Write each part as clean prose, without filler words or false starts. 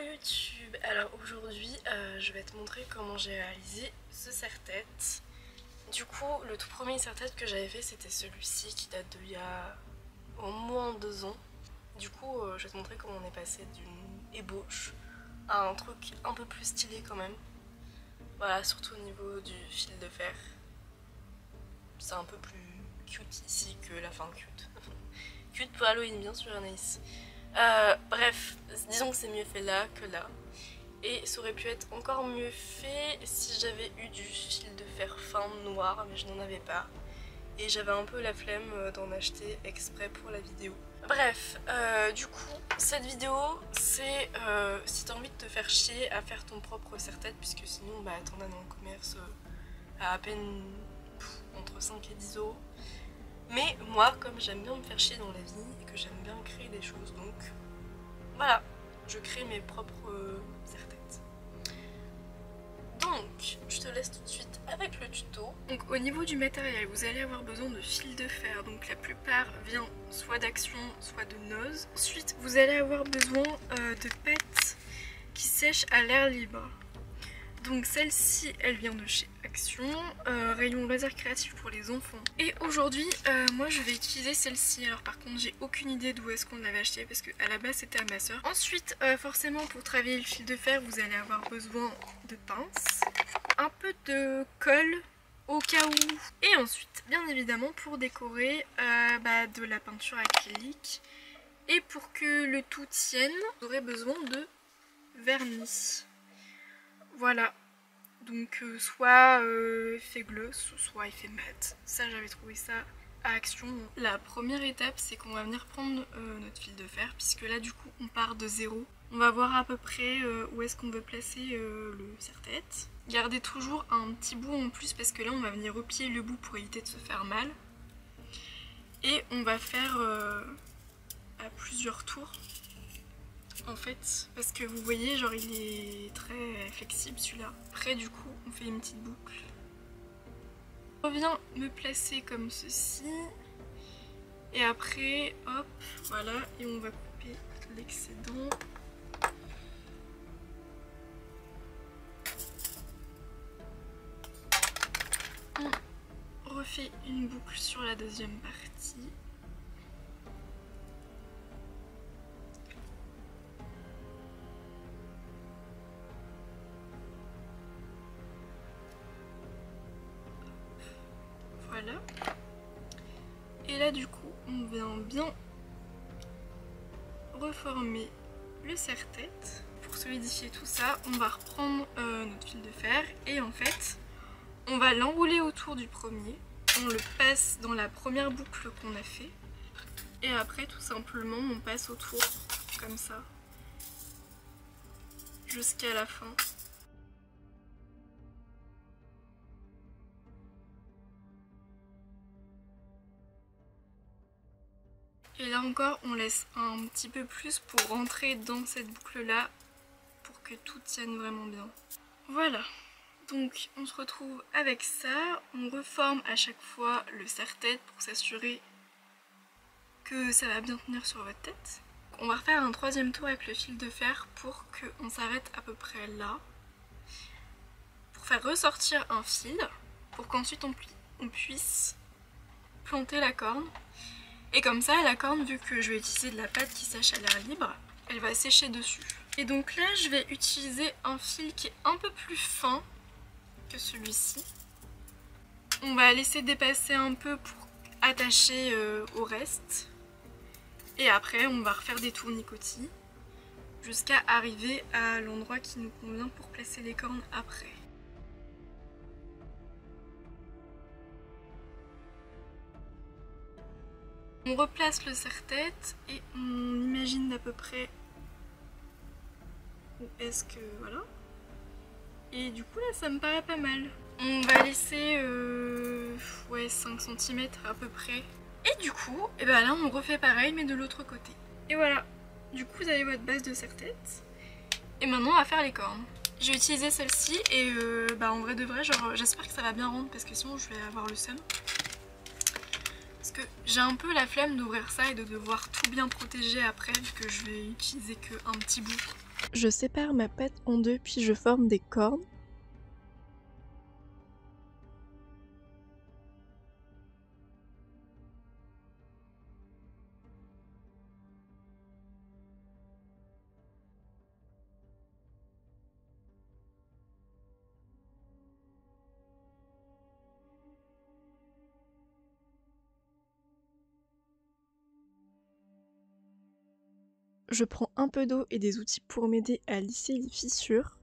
YouTube, alors aujourd'hui je vais te montrer comment j'ai réalisé ce serre-tête. Du coup le tout premier serre-tête que j'avais fait c'était celui-ci qui date d'il y a au moins 2 ans. Du coup je vais te montrer comment on est passé d'une ébauche à un truc un peu plus stylé quand même. Voilà, surtout au niveau du fil de fer. C'est un peu plus cute ici que la fin cute. Cute pour Halloween bien sûr Anaïs. Bref, disons que c'est mieux fait là que là. Et ça aurait pu être encore mieux fait si j'avais eu du fil de fer fin noir, mais je n'en avais pas. Et j'avais un peu la flemme d'en acheter exprès pour la vidéo. Bref, du coup, cette vidéo, c'est si t'as envie de te faire chier à faire ton propre serre-tête, puisque sinon, bah, t'en as dans le commerce à peine entre 5 et 10 euros. Mais moi, comme j'aime bien me faire chier dans la vie et que j'aime bien créer des choses, donc voilà, je crée mes propres serre-têtes. Donc, je te laisse tout de suite avec le tuto. Donc au niveau du matériel, vous allez avoir besoin de fil de fer, donc la plupart vient soit d'Action, soit de Noz. Ensuite, vous allez avoir besoin de pâte qui sèche à l'air libre. Donc celle-ci, elle vient de chez Action, rayon laser créatif pour les enfants. Et aujourd'hui, moi je vais utiliser celle-ci. Alors par contre, j'ai aucune idée d'où est-ce qu'on l'avait acheté parce qu'à la base c'était à ma soeur. Ensuite, forcément pour travailler le fil de fer, vous allez avoir besoin de pinces, un peu de colle au cas où. Et ensuite, bien évidemment, pour décorer de la peinture acrylique. Et pour que le tout tienne, vous aurez besoin de vernis. Voilà, donc soit effet gloss, soit effet mat. Ça, j'avais trouvé ça à Action. La première étape, c'est qu'on va venir prendre notre fil de fer, puisque là, du coup, on part de zéro. On va voir à peu près où est-ce qu'on veut placer le serre-tête. Gardez toujours un petit bout en plus, parce que là, on va venir replier le bout pour éviter de se faire mal. Et on va faire à plusieurs tours. En fait, parce que vous voyez, genre il est très flexible celui-là. Après du coup, on fait une petite boucle. Je reviens me placer comme ceci. Et après, hop, voilà, et on va couper l'excédent. On refait une boucle sur la deuxième partie. Voilà. Et là du coup on vient bien reformer le serre-tête. Pour solidifier tout ça, on va reprendre notre fil de fer et en fait on va l'enrouler autour du premier. On le passe dans la première boucle qu'on a fait et après tout simplement on passe autour comme ça jusqu'à la fin. Et là encore, on laisse un petit peu plus pour rentrer dans cette boucle-là pour que tout tienne vraiment bien. Voilà, donc on se retrouve avec ça. On reforme à chaque fois le serre-tête pour s'assurer que ça va bien tenir sur votre tête. On va refaire un troisième tour avec le fil de fer pour qu'on s'arrête à peu près là. Pour faire ressortir un fil, pour qu'ensuite on puisse planter la corne. Et comme ça, la corne, vu que je vais utiliser de la pâte qui sèche à l'air libre, elle va sécher dessus. Et donc là, je vais utiliser un fil qui est un peu plus fin que celui-ci. On va laisser dépasser un peu pour attacher au reste. Et après, on va refaire des tournicotis jusqu'à arriver à l'endroit qui nous convient pour placer les cornes après. On replace le serre-tête et on imagine d'à peu près où est-ce que... voilà. Et du coup là ça me paraît pas mal. On va laisser 5 cm à peu près. Et du coup, et ben là on refait pareil mais de l'autre côté. Et voilà, du coup vous avez votre base de serre-tête. Et maintenant on va faire les cornes. J'ai utilisé celle-ci et en vrai de vrai, genre j'espère que ça va bien rendre parce que sinon je vais avoir le seum. Parce que j'ai un peu la flemme d'ouvrir ça et de devoir tout bien protéger après vu que je vais utiliser qu'un petit bout. Je sépare ma pâte en deux puis je forme des cornes. Je prends un peu d'eau et des outils pour m'aider à lisser les fissures.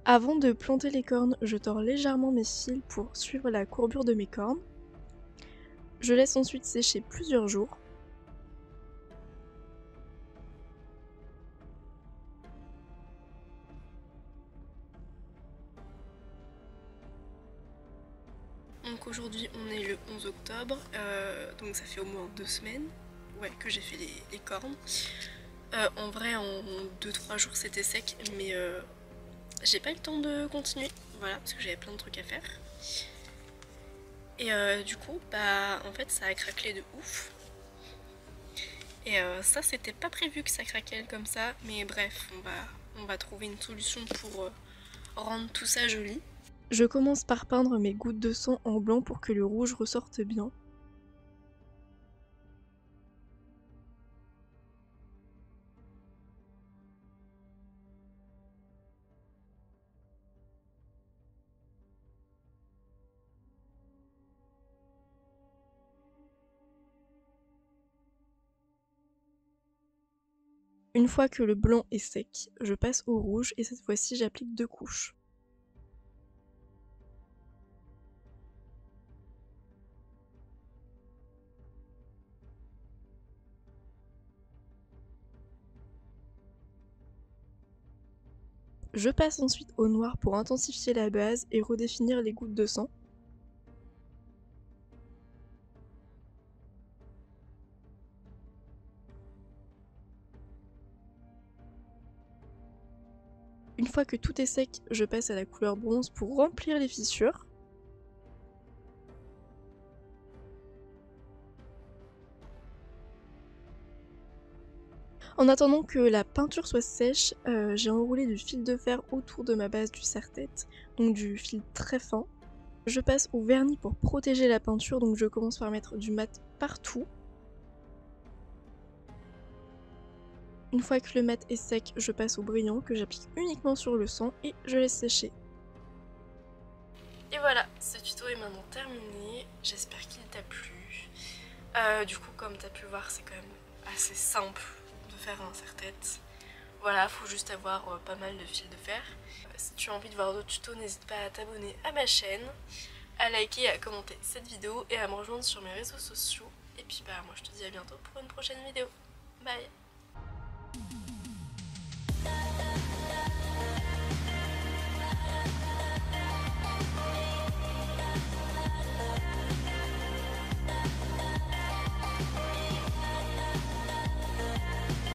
Avant de planter les cornes, je tords légèrement mes fils pour suivre la courbure de mes cornes. Je laisse ensuite sécher plusieurs jours. Donc aujourd'hui on est le 11 octobre, donc ça fait au moins 2 semaines que j'ai fait les cornes. En vrai en 2-3 jours c'était sec, mais j'ai pas eu le temps de continuer, voilà, parce que j'avais plein de trucs à faire. Et du coup, bah en fait ça a craquelé de ouf. Et ça c'était pas prévu que ça craquelle comme ça, mais bref, on va trouver une solution pour rendre tout ça joli. Je commence par peindre mes gouttes de sang en blanc pour que le rouge ressorte bien. Une fois que le blanc est sec, je passe au rouge et cette fois-ci j'applique 2 couches. Je passe ensuite au noir pour intensifier la base et redéfinir les gouttes de sang. Une fois que tout est sec, je passe à la couleur bronze pour remplir les fissures. En attendant que la peinture soit sèche, j'ai enroulé du fil de fer autour de ma base du serre-tête, donc du fil très fin. Je passe au vernis pour protéger la peinture, donc je commence par mettre du mat partout. Une fois que le mat est sec, je passe au brillant que j'applique uniquement sur le sang et je laisse sécher. Et voilà, ce tuto est maintenant terminé, j'espère qu'il t'a plu. Du coup, comme t'as pu voir, c'est quand même assez simple de faire un serre-tête. Voilà, faut juste avoir pas mal de fil de fer. Si tu as envie de voir d'autres tutos, n'hésite pas à t'abonner à ma chaîne, à liker et à commenter cette vidéo et à me rejoindre sur mes réseaux sociaux. Et puis bah moi je te dis à bientôt pour une prochaine vidéo. Bye!